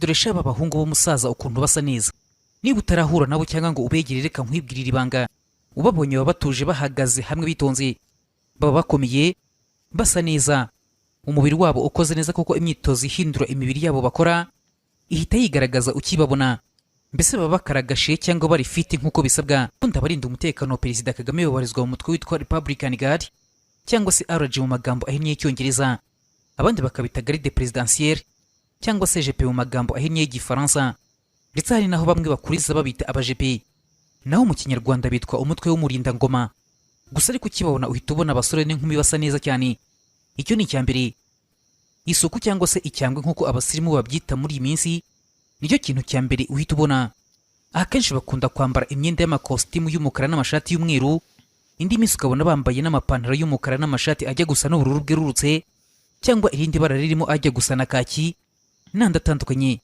dore shaba abahungu b'umusaza ukuntu basa neza. Niba utarahura nabo cyangwa ngo ubegere, reka nkwibwirire ibanga. Ubabonye baba batuje bahagaze hamwe bitonze, baba bakomeye basa neza, umubiri wabo ukoze neza kuko imyitozo ihindura imibiri yabo bakora ihita yigaragaza ukibabona. Mbese baba bakaragashe cyangwa bari fiti nk'uko bisabwa. Ubundi abarinda umutekano wa Perezida Kagame babarizwa mu mutwe witwa Republican Guard cyangwa se RG mu magambo ahinnye y'Icyongereza, abandi bakabita Garde Présidentielle cyangwa se GP mu magambo ahinnye y'Igifaransa, ndetse hari naho bamwe bakuriza babita aba-GP, naho mu Kinyarwanda bitwa umutwe w'umurinda ngoma. Gusa ariko ukibabona uhita ubona abasore n'inkumi basa neza cyane. Icyo ni icyambere. Isuku cyangwa se icyangwe nk'uko abasirimu babyita muri iyi minsi, nicyo kintu cya mbere uhita ubona. Akenshi bakunda kwambara imyenda y'amakositimu y'umukara n'amashati y'umweru, indi minsi ukabona bambaye n'amapantaro y'umukara n'amashati ajya gusa n'ubururu bwerurutse cyangwa irindi bara ririmo ajya gusa na kaki n'andi atandukanye.